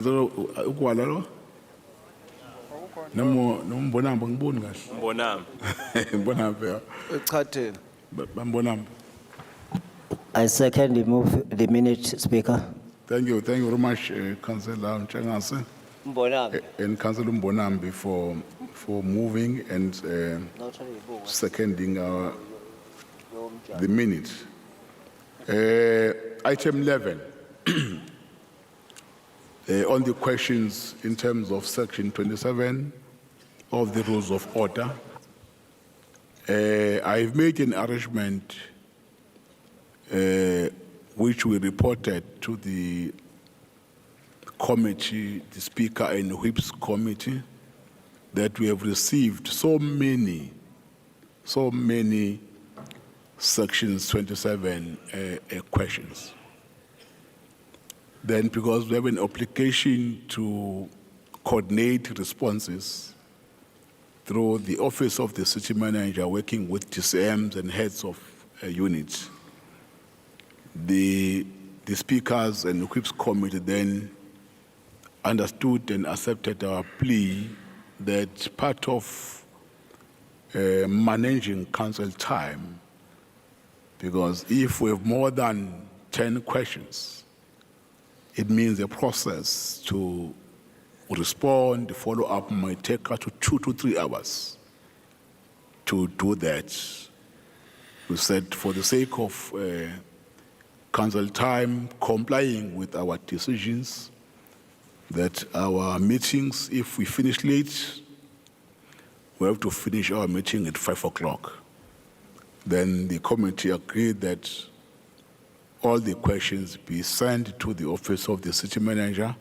Ukwala lo? Nombonamba ngiboni kahle. Mbonam. Mbonamba ya. Echatheni. Mbonamba. I second the minute, Speaker. Thank you very much, Councillor Mchangase Mbonambi. and Councillor Mbonambi for moving and seconding the minute. Item 11. On the questions in terms of section 27 of the rules of order, I've made an arrangement which we reported to the committee, the Speaker and Whips committee, that we have received so many sections 27 questions. Then, because we have an obligation to coordinate responses through the Office of the City Manager working with TCMs and heads of units, the Speakers and Whips Committee then understood and accepted our plea that part of managing council time, because if we have more than 10 questions, it means the process to respond, the follow-up might take us to 2 to 3 hours to do that. We said for the sake of council time, complying with our decisions, that our meetings, if we finish late, we have to finish our meeting at 5 o'clock. Then the committee agreed that all the questions be sent to the Office of the City Manager,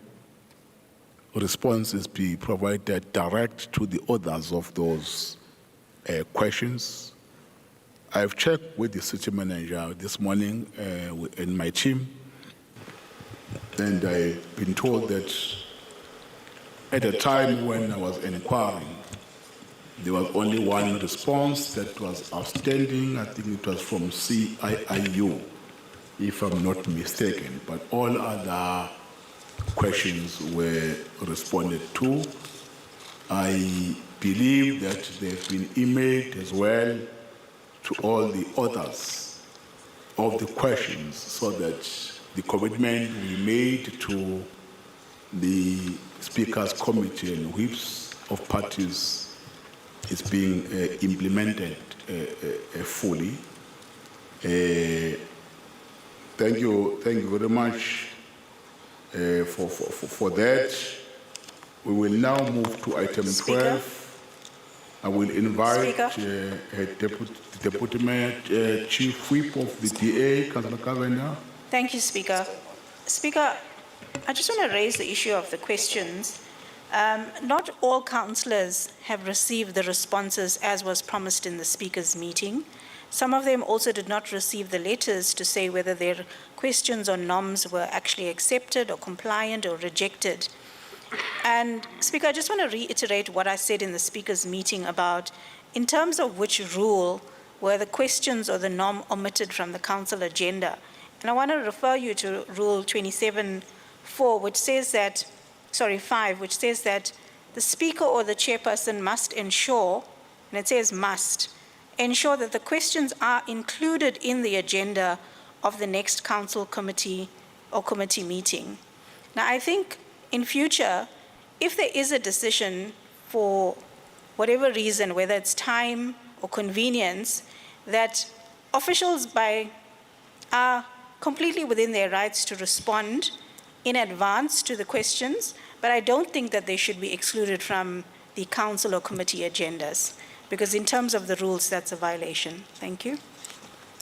responses be provided direct to the authors of those questions. I've checked with the City Manager this morning and my team, and I've been told that at a time when I was inquiring, there was only one response that was outstanding. I think it was from CIIU, if I'm not mistaken, but all other questions were responded to. I believe that they've been emailed as well to all the authors of the questions, so that the commitment we made to the Speakers Committee and Whips of parties is being implemented fully. Thank you very much for that. We will now move to item 12. I will invite Deputy Mayor, Chief Whip of the DA, Councillor Kavenda. Thank you, Speaker. Speaker, I just want to raise the issue of the questions. Not all councillors have received the responses as was promised in the Speaker's meeting. Some of them also did not receive the letters to say whether their questions or noms were actually accepted or compliant or rejected. And Speaker, I just want to reiterate what I said in the Speaker's meeting about, in terms of which rule were the questions or the nom omitted from the council agenda. And I want to refer you to Rule 27(4), which says that, 5, which says that the Speaker or the Chairperson must ensure, and it says must, ensure that the questions are included in the agenda of the next council committee or committee meeting. Now, I think in future, if there is a decision for whatever reason, whether it's time or convenience, that officials are completely within their rights to respond in advance to the questions, but I don't think that they should be excluded from the council or committee agendas, because in terms of the rules, that's a violation. Thank you.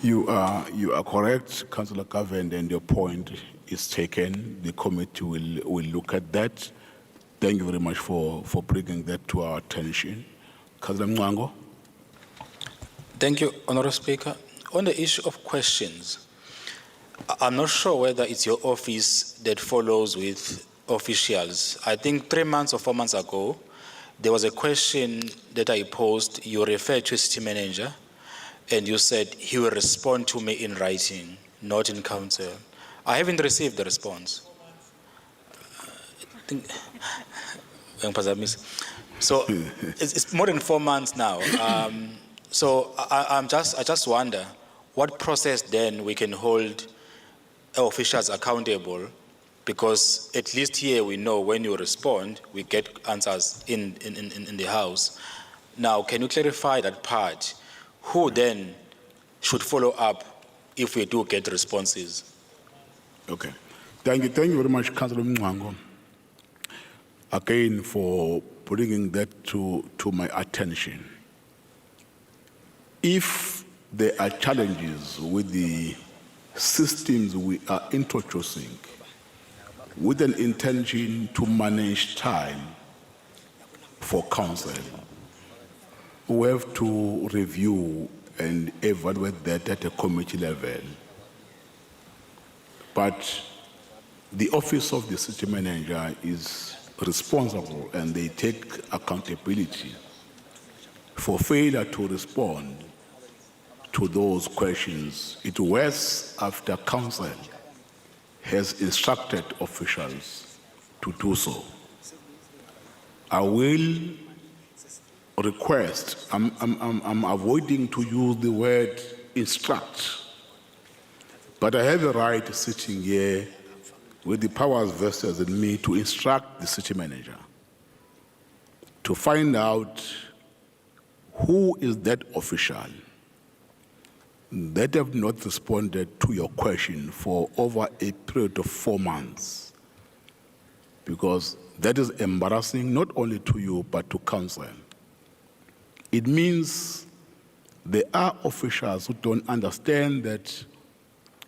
You are correct, Councillor Kavenda, and your point is taken. The committee will look at that. Thank you very much for bringing that to our attention. Councillor Mwango. Thank you, Honourable Speaker. On the issue of questions, I'm not sure whether it's your office that follows with officials. I think 3 months or 4 months ago, there was a question that I posed. You referred to a city manager, and you said he will respond to me in writing, not in council. I haven't received the response. think, so it's more than 4 months now. So I just wonder what process then we can hold officials accountable, because at least here we know when you respond, we get answers in the House. Now, can you clarify that part? Who then should follow up if we do get responses? Okay. Thank you very much, Councillor Mwango, again for bringing that to my attention. If there are challenges with the systems we are introducing with an intention to manage time for council, we have to review and evaluate that at a committee level. But the office of the city manager is responsible, and they take accountability for failure to respond to those questions. It was after council has instructed officials to do so. I will request, I'm avoiding to use the word instruct, but I have a right sitting here with the powers vested in me to instruct the city manager to find out who is that official that have not responded to your question for over a period of 4 months, because that is embarrassing not only to you but to council. It means there are officials who don't understand that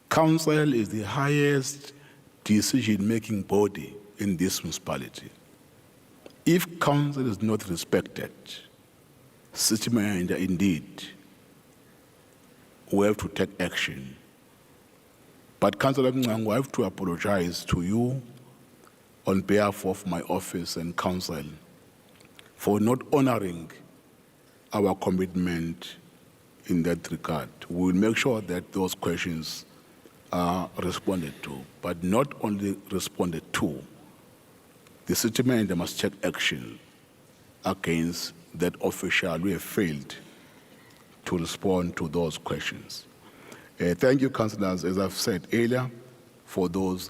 council is the highest decision-making body in this municipality. If council is not respected, city manager indeed will have to take action. But Councillor Mngango, I have to apologize to you on behalf of my office and council for not honoring our commitment in that regard. We will make sure that those questions are responded to, but not only responded to, the city manager must take action against that official who have failed to respond to those questions. Thank you, councillors, as I've said earlier, for those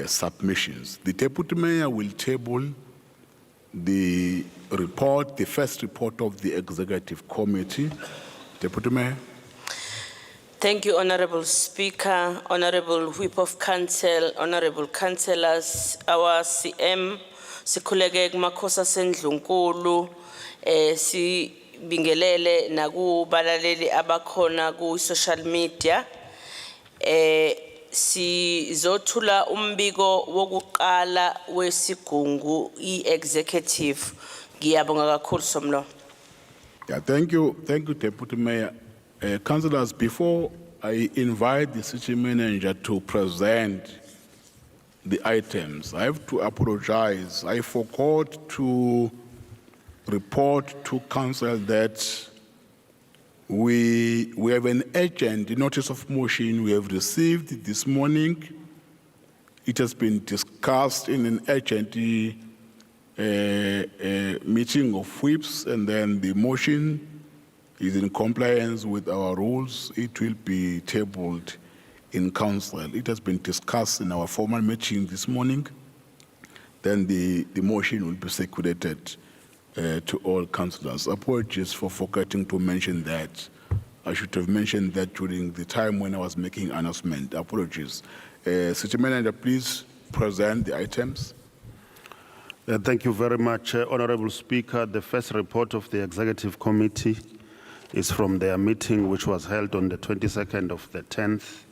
submissions. The Deputy Mayor will table the report, the first report of the Executive Committee. Deputy Mayor. Thank you, Honorable Speaker, Honorable Whip of Council, Honorable Councillors, our CM, Sikhuleke Makosa Sendlunkulu, si bingelele naku balaleli abakhona ku social media. Sizothula umbiko wokuqala wesigungu i-executive. Ngiyabonga kakhulu Somlo. Yeah, thank you, Deputy Mayor. Councillors, before I invite the city manager to present the items, I have to apologize. I forgot to report to council that we have an urgent notice of motion we have received this morning. It has been discussed in an urgent meeting of whips, and then the motion is in compliance with our rules. It will be tabled in council. It has been discussed in our formal meeting this morning. Then the motion will be circulated to all councillors. Apologies for forgetting to mention that. I should have mentioned that during the time when I was making announcement. Apologies. City Manager, please present the items. Thank you very much, Honorable Speaker. The first report of the Executive Committee is from their meeting, which was held on the 22nd of the 10th,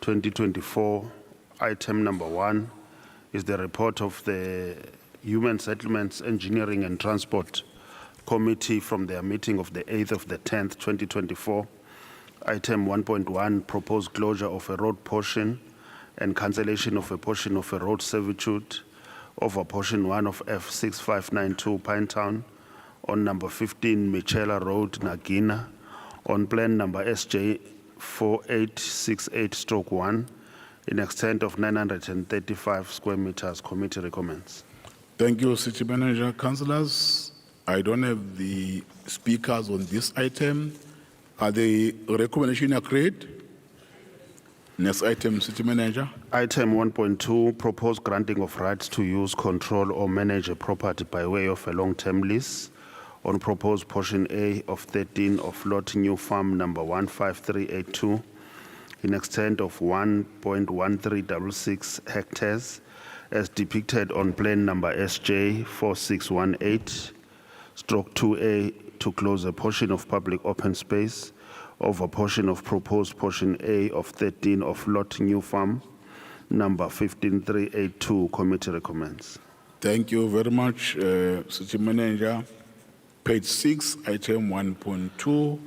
2024. Item number 1 is the report of the Human Settlements, Engineering and Transport Committee from their meeting of the 8th of the 10th, 2024. Item 1.1, proposed closure of a road portion and cancellation of a portion of a road servitude over portion 1 of F6592 Pinetown on number 15 Michela Road, Nagina, on plan number SJ 4868-1, in extent of 935 square meters. Committee recommends. Thank you, City Manager. Councillors, I don't have the speakers on this item. Are the recommendations agreed? Next item, City Manager. Item 1.2, proposed granting of rights to use, control or manage a property by way of a long-term lease on proposed portion A of 13 of lot New Farm number 15382 in extent of 1.1366 hectares as depicted on plan number SJ 4618/2A to close a portion of public open space of a portion of proposed portion A of 13 of lot New Farm number 15382. Committee recommends. Thank you very much, City Manager. Page 6, item 1.2.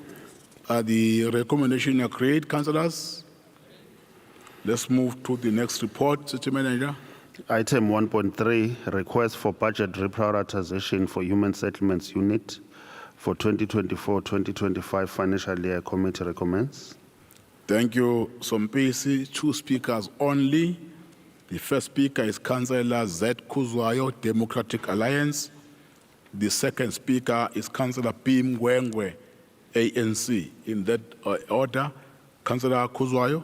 Are the recommendations agreed, councillors? Let's move to the next report, City Manager. Item 1.3, request for budget reprioritization for Human Settlements Unit for 2024-2025 financial year. Committee recommends. Thank you, Sompisi. 2 speakers only. The first speaker is Councillor Z. Kuzwayo, Democratic Alliance. The second speaker is Councillor P. Mwengwe, ANC. In that order, Councillor Kuzwayo.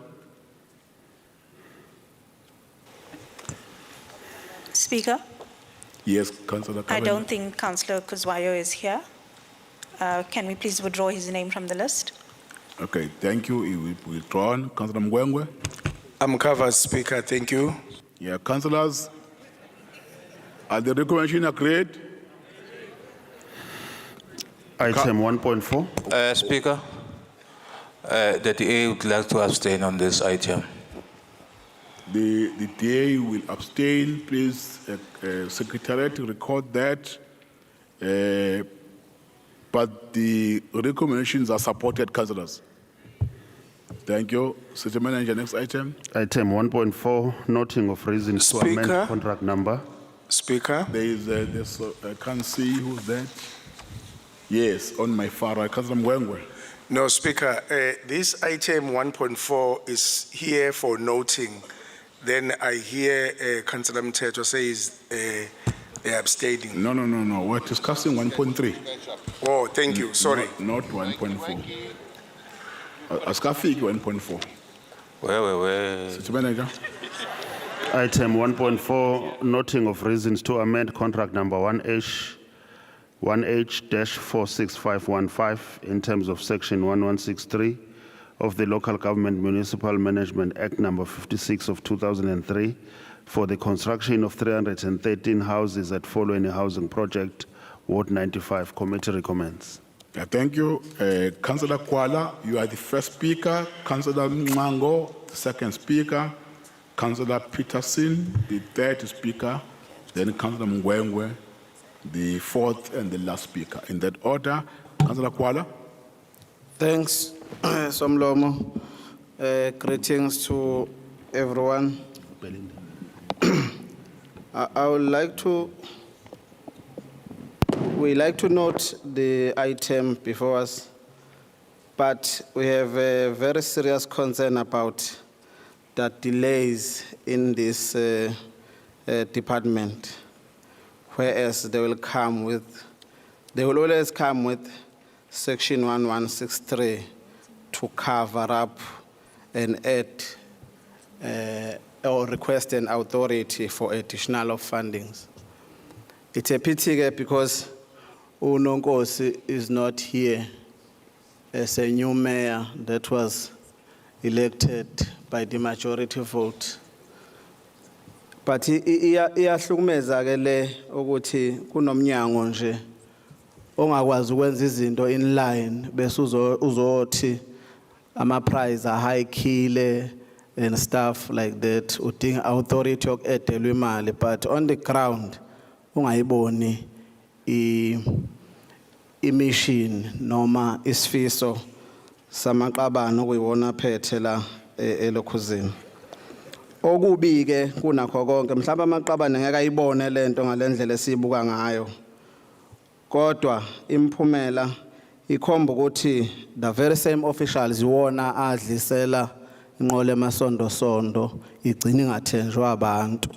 Speaker, Yes, Councillor I Kabane. don't think Councillor Kuzwayo is here. Can we please withdraw his name from the list? Okay, thank you. He will withdrawn. Councillor Mwengwe. I'm covered, Speaker. Thank you. Yeah, councillors. Are the recommendations agreed? Item 1.4. Speaker, the DA would like to abstain on this item. The DA will abstain. Please, Secretariat, record that. But the recommendations are supported, councillors. Thank you. City Manager, next item. Item 1.4, noting of reasons to amend Speaker. contract number. Speaker, There is, I can't see who's that. Yes, on my far right, Councillor Mwengwe. no, Speaker, this item 1.4 is here for noting. Then I hear Councillor Mteto says they're abstaining. No. We're discussing 1.3. Oh, thank you. Sorry. Not 1.4. Askafiki 1.4. Where? City Manager. Item 1.4, noting of reasons to amend contract number 1H-46515 in terms of section 1163 of the Local Government Municipal Management Act number 56 of 2003 for the construction of 313 houses at following a housing project, Ward 95. Committee recommends. Yeah, thank you. Councillor Kuala, you are the first speaker. Councillor Mwango, the second speaker. Councillor Peterson, the third speaker. Then Councillor Mwengwe, the fourth and the last speaker. In that order, Councillor Kuala. Thanks, Somlomo. Greetings to everyone. I would like to, we like to note the item before us, but we have a very serious concern about the delays in this department, whereas they will always come with section 1163 to cover up and add or request an authority for additional fundings. It's a pity because Unonkosi is not here as a new mayor that was elected by the majority vote. But iyahlukumeza ke le ukuthi kunomnyango nje ongakwazi ukwenza izinto in line bese uzothi ama price are high kile and stuff like that, udinga authority yokuedelwa imali, but on the ground ungayiboni i-mission noma isifiso samaqabano kuyiwona phethe la elokhuzini. Okubi ke kunakho konke mhlawumbe amaqabane ngeke ayibone lento ngalendlela esibuka ngayo, kodwa imphumela ikhomba ukuthi the very same officials iwona adlisela inqola emasondo sondo igcina ingathenjwa abantu.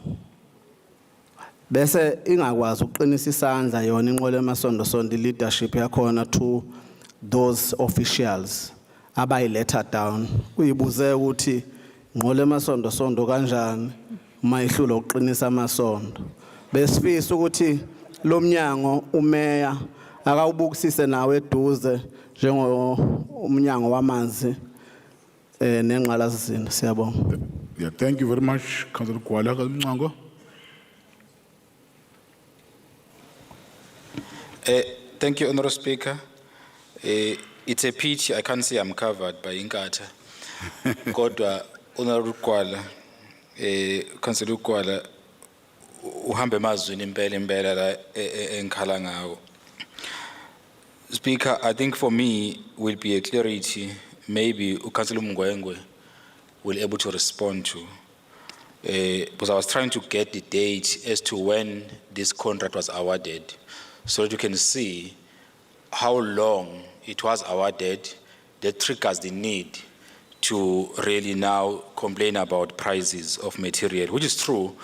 Bese ingakwazi uqinisa isandla yona inqola emasondo sondo leadership yakhona to those officials abayiletha down. Kuyibuze ukuthi inqola emasondo sondo kanjani mayihlula uqinisa amasondo. Besifisa ukuthi lo mnyango umeya akawubukisise nawe eduze njengo umnyango wamanzi nenqalasizinda. Siyabonga. Yeah, thank you very much, Councillor Kuala Mncango. Thank you, Honourable Speaker. It's a pity I can't say I'm covered by Inkatha. Kodwa Honourable Kuala, Councillor Kuala, uhambe emazweni impela la engikhala ngawo. Speaker, I think for me will be a clarity maybe Councillor Mngwengwe will able to respond to. Because I was trying to get the date as to when this contract was awarded, so that you can see how long it was awarded that triggers the need to really now complain about prices of material, which is true.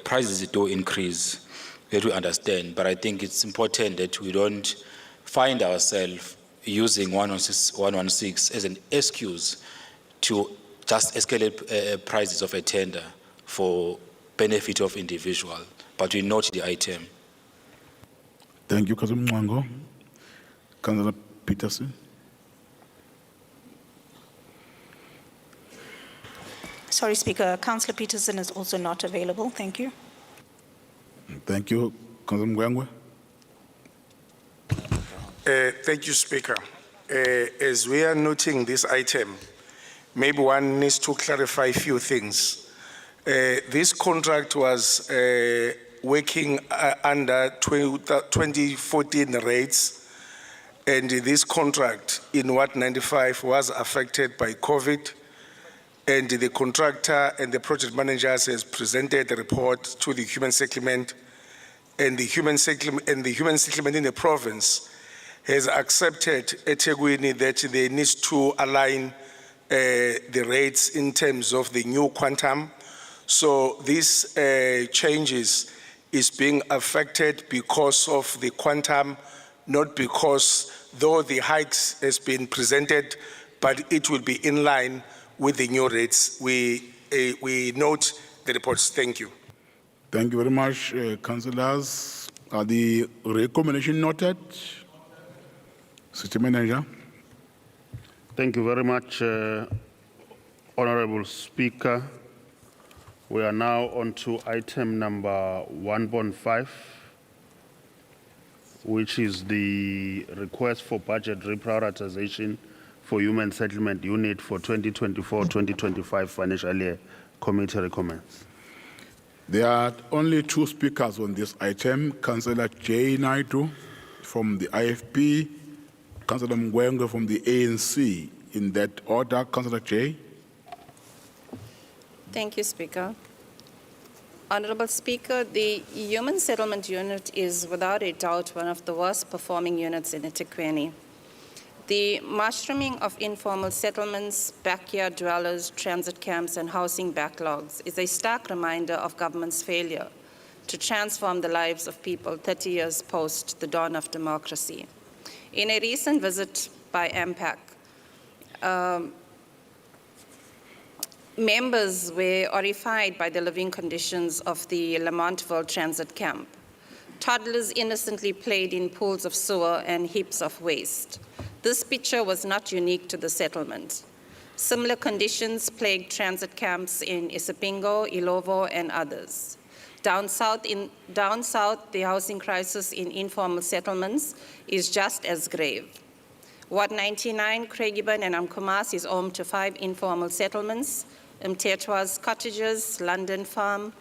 Prices do increase, that we understand, but I think it's important that we don't find ourselves using 116 as an excuse to just escalate prices of a tender for benefit of individual, but we note the item. Thank you, Councillor Mncango. Councillor Peterson. Sorry, Speaker, Councillor Peterson is also not available. Thank you. Thank you, Councillor Mngwengwe. Thank you, Speaker. As we are noting this item, maybe one needs to clarify a few things. This contract was working under 2014 rates, and this contract in Ward 95 was affected by COVID, and the contractor and the project managers has presented the report to the Human Settlement, and the Human Settlement in the province has accepted eThekwini that they need to align the rates in terms of the new quantum. So these changes is being affected because of the quantum, not because though the hikes has been presented, but it will be in line with the new rates. We note the reports. Thank you. Thank you very much, councillors. Are the recommendation noted? City Manager. Thank you very much, Honorable Speaker. We are now on to item number 1.5, which is the request for budget reprioritization for Human Settlement Unit for 2024-2025 financial year. Committee recommends. There are only two speakers on this item, Councillor J. Naidu from the IFP, Councillor Mngwengwe from the ANC. In that order, Councillor J. Thank you, Speaker. Honorable Speaker, the Human Settlement Unit is without a doubt one of the worst performing units in eThekwini. The mushrooming of informal settlements, backyard dwellers, transit camps, and housing backlogs is a stark reminder of government's failure to transform the lives of people 30 years post the dawn of democracy. In a recent visit by AMPAC, members were horrified by the living conditions of the Lamontville transit camp. Toddlers innocently played in pools of sewer and heaps of waste. This picture was not unique to the settlement. Similar conditions plagued transit camps in Isipingo, Ilovo, and others. Down south, the housing crisis in informal settlements is just as grave. Ward 99, Craigieburn, and Amkumas is home to 5 informal settlements: Mtetwa's Cottages, London Farm,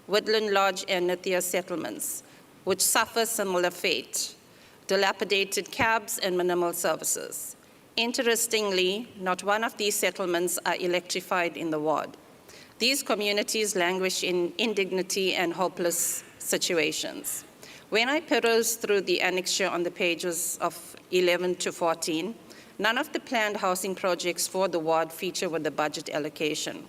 Woodland Lodge, and Nathia settlements, which suffer similar fate: dilapidated cabs and minimal services. Interestingly, not one of these settlements are electrified in the ward. These communities languish in indignity and hopeless situations. When I perused through the annexure on the pages of 11 to 14, None of the planned housing projects for the ward feature with the budget allocation.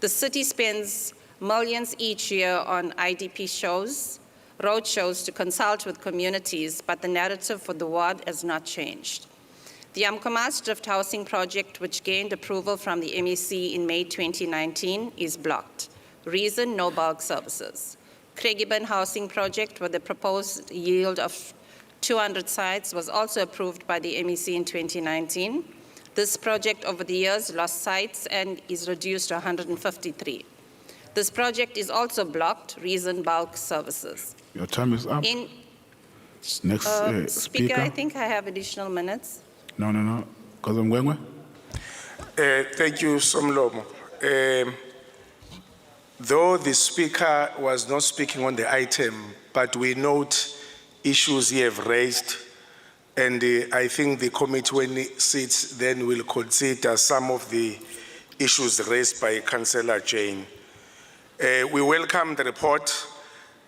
The city spends millions each year on IDP shows, road shows to consult with communities, but the narrative for the ward has not changed. The Amkomas Drift Housing Project, which gained approval from the MEC in May 2019, is blocked. Reason, no bulk services. Craigieburn Housing Project, with a proposed yield of 200 sites, was also approved by the MEC in 2019. This project over the years lost sites and is reduced to 153. This project is also blocked. Reason, bulk services. Your time is up. Next Speaker, I think I have additional minutes. No. Because I'm going. Thank you, Somlomo. Though the speaker was not speaking on the item, but we note issues he have raised, and I think the committee, when it sits, then will consider some of the issues raised by Councillor Jane. We welcome the report,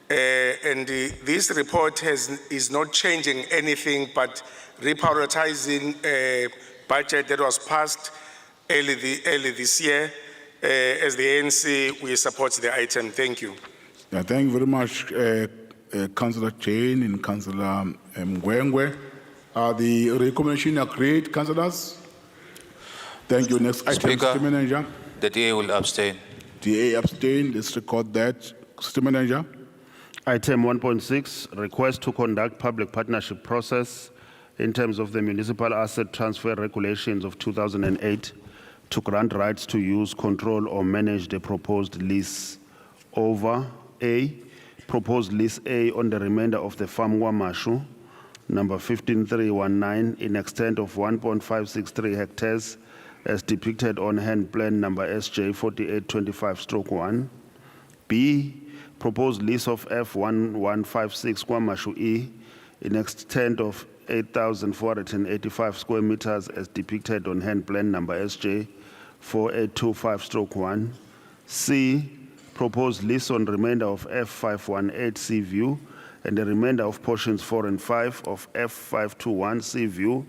and this report is not changing anything but reprioritizing a budget that was passed early this year. As the ANC, we support the item. Thank you. Yeah, thank you very much, Councillor Jane and Councillor Mgwengwe. Are the recommendation agreed, councillors? Thank you. Next item, Speaker. City Manager. The DA will abstain. DA abstain. Let's record that. City Manager. Item 1.6, request to conduct public partnership process in terms of the municipal asset transfer regulations of 2008 to grant rights to use, control, or manage the proposed lease over A, proposed lease A on the remainder of the Farm Wamashu, number 15319, in extent of 1.563 hectares, as depicted on hand plan number SJ 4825/1. B, proposed lease of F1156 Wamashu E, in extent of 8,485 square meters, as depicted on hand plan number SJ 4825/1. C, proposed lease on remainder of F518 Sea View and the remainder of portions 4 and 5 of F521 Sea View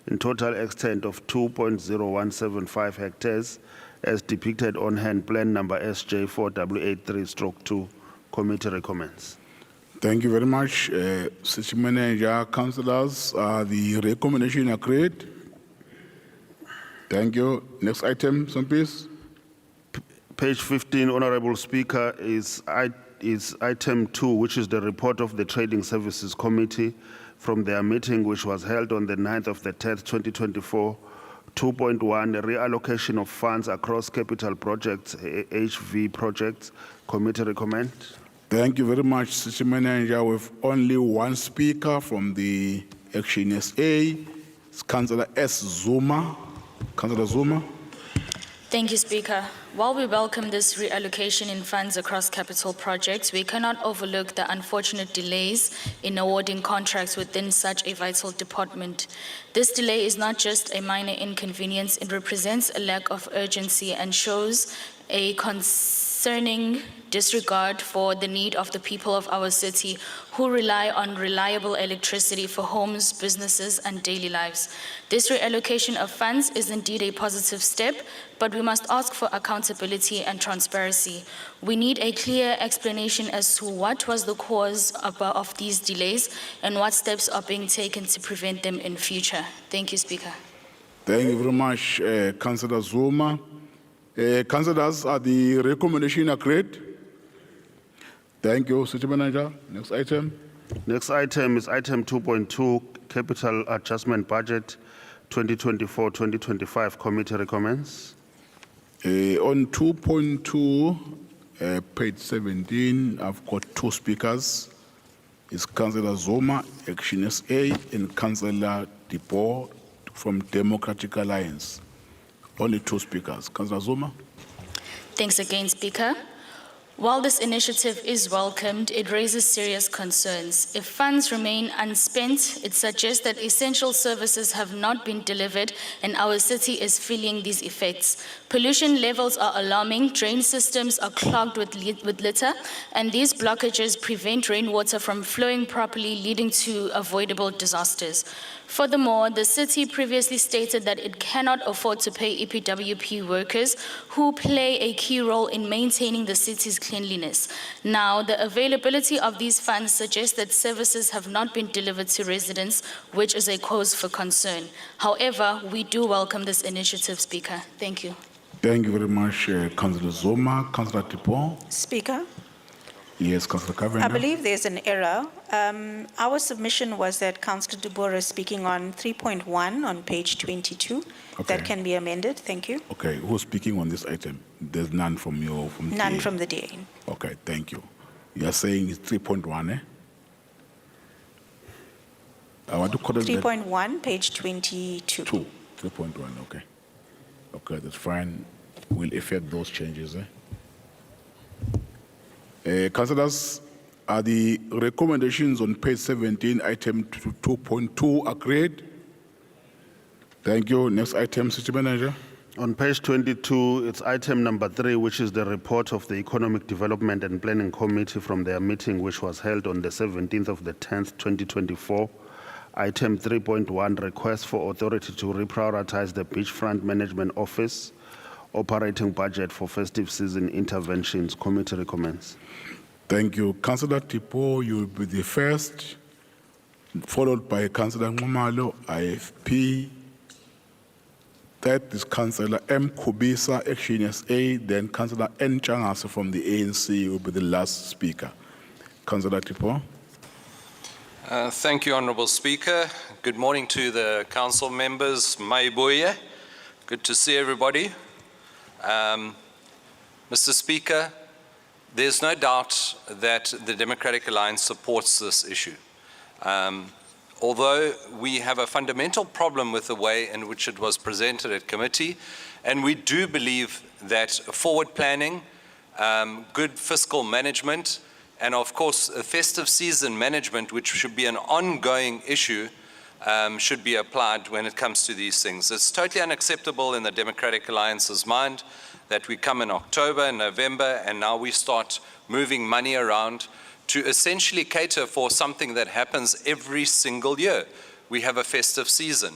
in total extent of 2.0175 hectares, as depicted on hand plan number SJ 4883/2. Committee recommends. Thank you very much, City Manager. Councillors, the recommendation agreed. Thank you. Next item, please. Page 15, Honorable Speaker, is item 2, which is the report of the Trading Services Committee from their meeting, which was held on the 9th of the 10th, 2024. 2.1, reallocation of funds across capital projects, HV projects. Committee recommend. Thank you very much, City Manager. With only one speaker from the Action SA, it's Councillor S. Zuma. Councillor Zuma. Thank you, Speaker. While we welcome this reallocation in funds across capital projects, we cannot overlook the unfortunate delays in awarding contracts within such a vital department. This delay is not just a minor inconvenience, it represents a lack of urgency and shows a concerning disregard for the need of the people of our city who rely on reliable electricity for homes, businesses, and daily lives. This reallocation of funds is indeed a positive step, but we must ask for accountability and transparency. We need a clear explanation as to what was the cause of these delays and what steps are being taken to prevent them in future. Thank you, Speaker. Thank you very much, Councillor Zuma. Councillors, are the recommendation agreed? Thank you, City Manager. Next item. Next item is item 2.2, Capital Adjustment Budget 2024-2025. Committee recommends. On 2.2, page 17, I've got two speakers. It's Councillor Zuma, Action SA, and Councillor Depot from Democratic Alliance. Only two speakers. Councillor Zuma. Thanks again, Speaker. While this initiative is welcomed, it raises serious concerns. If funds remain unspent, it suggests that essential services have not been delivered and our city is feeling these effects. Pollution levels are alarming, drain systems are clogged with litter, and these blockages prevent rainwater from flowing properly, leading to avoidable disasters. Furthermore, the city previously stated that it cannot afford to pay EPWP workers who play a key role in maintaining the city's cleanliness. Now, the availability of these funds suggests that services have not been delivered to residents, which is a cause for concern. However, we do welcome this initiative, Speaker. Thank you. Thank you very much, Councillor Zoma. Councillor Tipo. Speaker, Yes, Councillor Kavenda. I believe there's an error. Our submission was that Councillor Dubora is speaking on 3.1 on page 22. Okay. That can be amended. Thank you. Okay, who's speaking on this item? There's none from you. None TA. from the DA. Okay, thank you. You are saying it's 3.1, eh? I want to correct that. 3.1, page 22. 3.1, okay. Okay, that's fine. We'll effect those changes, eh? Councillors, are the recommendations on page 17, item 2.2 agreed? Thank you. Next item, City Manager. On page 22, it's item number 3, which is the report of the Economic Development and Planning Committee from their meeting, which was held on the 17th of the 10th, 2024. Item 3.1, request for authority to reprioritize the Beachfront Management Office operating budget for festive season interventions. Committee recommends. Thank you. Councillor Tipo, you will be the first, followed by Councillor Ngumalo, IFP. That is Councillor M. Kubisa, Action SA, then Councillor N. Changaso from the ANC will be the last speaker. Councillor Tipo. Thank you, Honourable Speaker. Good morning to the council members. Maibuye. Good to see everybody. Mr. Speaker, there's no doubt that the Democratic Alliance supports this issue. Although we have a fundamental problem with the way in which it was presented at committee, and we do believe that forward planning, good fiscal management, and of course festive season management, which should be an ongoing issue, should be applied when it comes to these things. It's totally unacceptable in the Democratic Alliance's mind that we come in October and November and now we start moving money around to essentially cater for something that happens every single year. We have a festive season.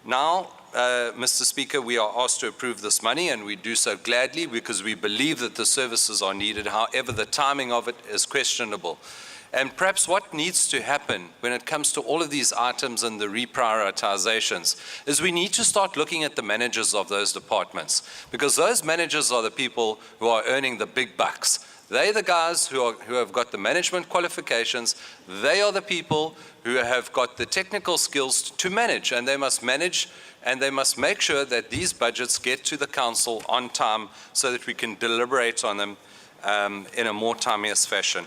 Now, Mr. Speaker, we are asked to approve this money and we do so gladly because we believe that the services are needed. However, the timing of it is questionable. And perhaps what needs to happen when it comes to all of these items and the reprioritizations is we need to start looking at the managers of those departments, because those managers are the people who are earning the big bucks. They're the guys who have got the management qualifications. They are the people who have got the technical skills to manage, and they must manage and they must make sure that these budgets get to the council on time so that we can deliberate on them in a more timeous fashion.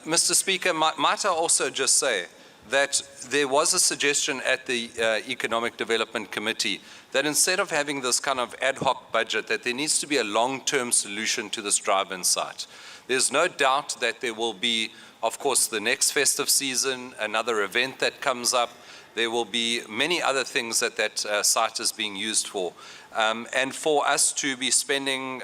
Mr. Speaker, might I also just say that there was a suggestion at the Economic Development Committee that instead of having this kind of ad hoc budget, that there needs to be a long-term solution to this drive-in site. There's no doubt that there will be, of course, the next festive season, another event that comes up. There will be many other things that that site is being used for. And for us to be spending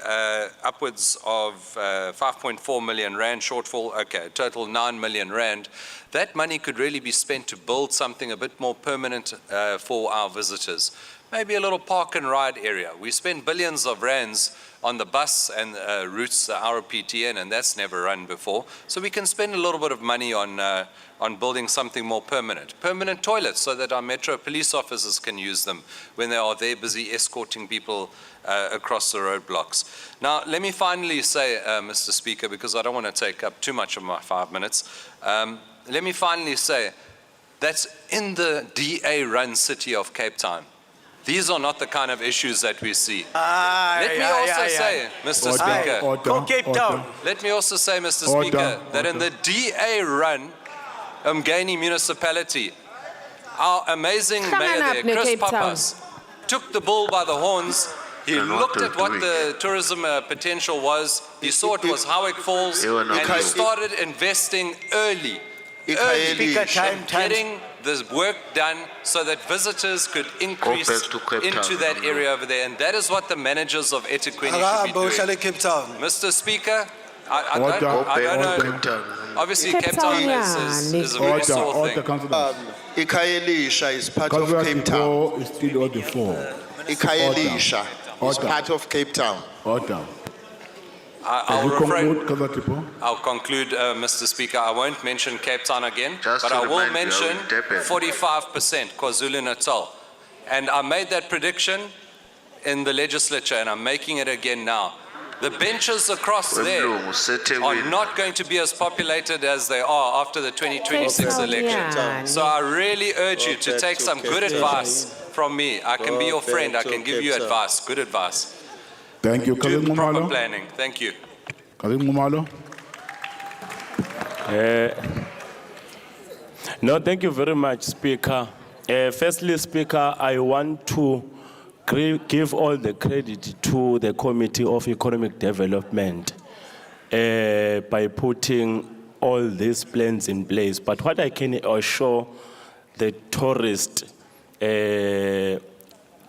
upwards of 5.4 million rand shortfall, okay, total 9 million rand, that money could really be spent to build something a bit more permanent for our visitors. Maybe a little park and ride area. We spend billions of rands on the bus and routes, the RPTN, and that's never run before. So we can spend a little bit of money on building something more permanent. Permanent toilets so that our Metro police officers can use them when they are there busy escorting people across the roadblocks. Now, let me finally say, Mr. Speaker, because I don't want to take up too much of my 5 minutes, let me finally say that in the DA-run city of Cape Town, these are not the kind of issues that we see. Let me also say, Mr. Speaker, Go Cape Town. Let me also say, Mr. Speaker, that in the DA-run Umgeni municipality, our amazing mayor there, Chris Pappas, took the bull by the horns He looked at what the tourism potential was, he saw it was Howick Falls, and he started investing early. Speaker, time. Getting this work done so that visitors could increase into that area over there. And that is what the managers of eThekwini should be doing. Cape Town. Mr. Speaker, I Order, don't know. Obviously, Cape Town is a very sore thing. Councillor. Ikayelisha is part of Councillor Cape Town. Tipo is still on the floor. Ikayelisha is Order. part of Cape Town. Order. I'll You refrain. conclude, Councillor Tipo. I'll conclude, Mr. Speaker. I won't mention Cape Town again, Just but to I will remind you, mention I will depend. 45% KwaZulu-Natal. And I made that prediction in the legislature, and I'm making it again now. The benches across there are not going to be as populated as they are after the 2026 election. So I really urge you to take some good advice from me. I can be your friend. I can give you advice, good advice. Thank you, Do Councillor proper Ngumalo. planning. Thank you. Councillor Ngumalo. No, thank you very much, Speaker. Firstly, Speaker, I want to give all the credit to the Committee of Economic Development by putting all these plans in place. But what I can assure the tourists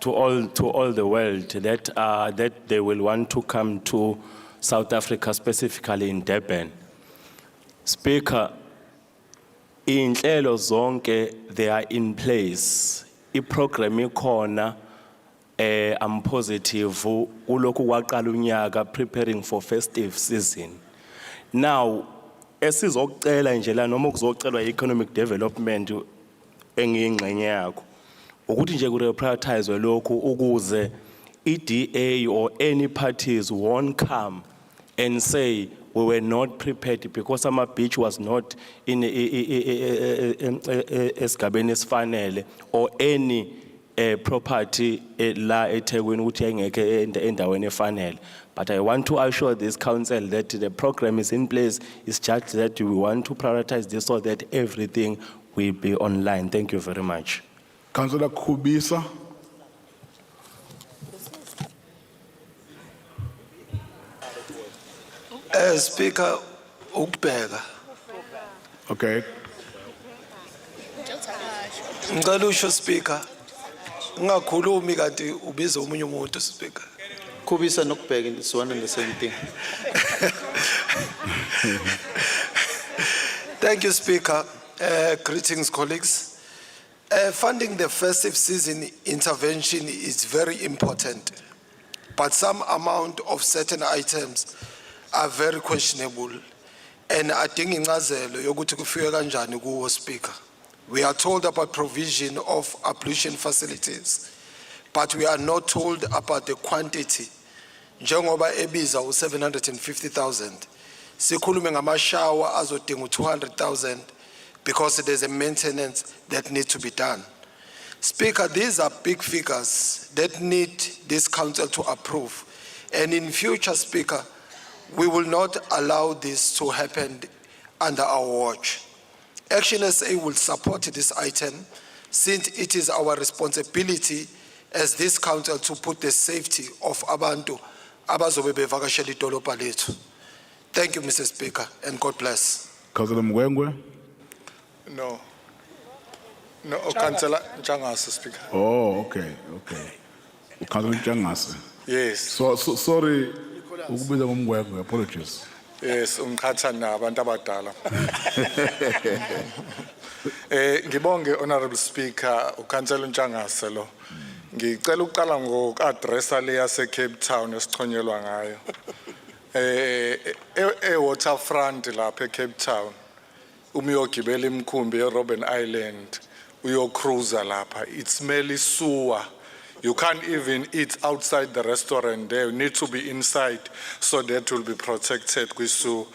to all the world that they will want to come to South Africa, specifically in Durban. Speaker, inhlelo zonke they are in place. I-program ikhona, I'm positive uloku waqala unyaka preparing for festive season. Now, esizocela nje la noma kuzocelwa economic development engiyingxenye yakho. Ukuthi nje ku-prioritize lokhu ukuze i-DA or any parties won't come and say we were not prepared because our beach was not in esigabeni esifanele or any property la eThekwini ukuthi engeke endaweni efanele. But I want to assure this council that the program is in place. It's just that we want to prioritize this so that everything will be online. Thank you very much. Councillor Kubisa. Speaker, ukubheka. Okay. Ngicela usho Speaker. Ungakhulumi kanti ubiza omunye umuntu Speaker. Kubisa nokubheka is one and the same thing. Thank you, Speaker. Greetings, colleagues. Funding the festive season intervention is very important, but some amount of certain items are very questionable, and I think incazelo yokuthi kufike kanjani kuwo Speaker. We are told about provision of ablution facilities, but we are not told about the quantity. Njengoba ebiza u-750,000, sikhulume ngama-shower azodinga u-200,000 because there's a maintenance that needs to be done. Speaker, these are big figures that need this council to approve. And in future, Speaker, we will not allow this to happen under our watch. Action SA will support this item since it is our responsibility as this council to put the safety of abantu abazobe bevakashela idolobha lethu. Thank you, Mr. Speaker, and God bless. Councillor Mgwengwe. No. No, Councillor Ntshangase, Speaker. Oh, okay. Councillor Ntshangase. Yes. So sorry, ukubiza ngomgwengwe, apologies. Yes, umkhathana nabantu abadala. Ngibonge Honorable Speaker, uKhansela Ntshangase lo. Ngicela uqala ngoku-addressa le yase Cape Town esichonyelwa ngayo. Waterfront lapha eCape Town. Umuyogibela imkhumbi eRobben Island, uyocruiser lapha. It's merely sewer. You can't even eat outside the restaurant there. You need to be inside so that will be protected kwisu.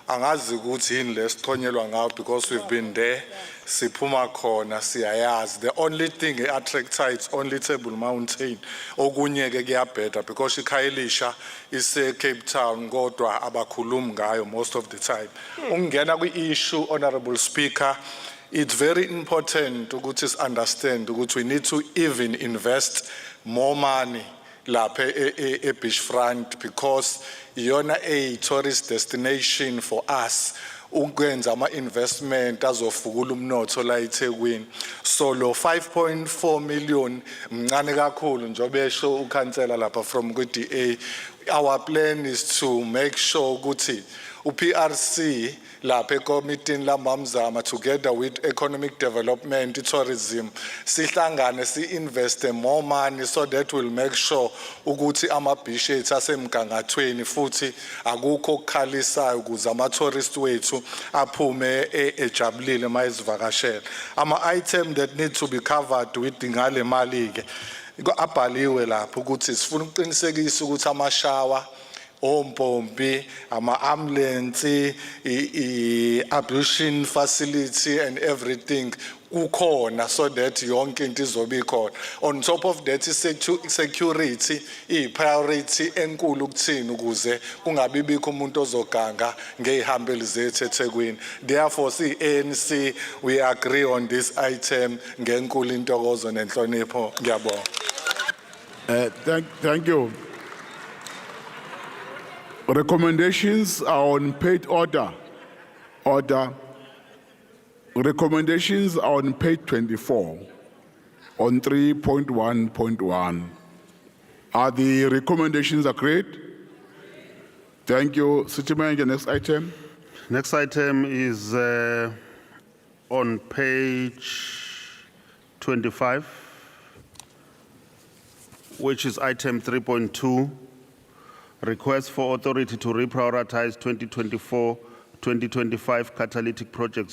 Angazi ukuthi yini lesithonyelwa ngawo because we've been there. Siphuma khona siyayazi. The only thing attracts it's only Table Mountain. Okunye ke kuyabheda because iKhayelisha is Cape Town kodwa abakhulumi ngayo most of the time. Ungena kwi-issue, Honorable Speaker, it's very important ukuthi understand ukuthi we need to even invest more money lapha beachfront because iyona a tourist destination for us ukwenza ama investment azofukula umnotho la eThekwini. So lo 5.4 million mncane kakhulu njobe esho ukhansela lapha from ku-DA. Our plan is to make sure ukuthi uPRC lapha eCommittee laMamzama together with economic development, tourism, sihlangane si-invest more money so that will make sure ukuthi ama-beach ethu asemgangathweni futhi akukho okukhalisayo ukuze ama-tourist wethu aphume ejabulile mayizivakashela. Ama-item that need to be covered with ngale mali-ke abhaliwe lapho ukuthi sifuna ukuqinisekisa ukuthi amashawa ompompi, ama-ambulance, ablution facility and everything ukhona so that yonke into izobe ikhona. On top of that, security priority enkulu kuthini ukuze kungabi bikho umuntu ozoganga ngehambeli zethu eThekwini. Therefore, ANC we agree on this item ngenkulu intokozo nenhlonipho. Ngiyabonga. Thank you. Recommendations are on page order. Recommendations are on page 24 on 3.1.1. Are the recommendations agreed? Thank you. City Manager, next item. Next item is on page 25, which is item 3.2. Request for authority to reprioritize 2024-2025 catalytic projects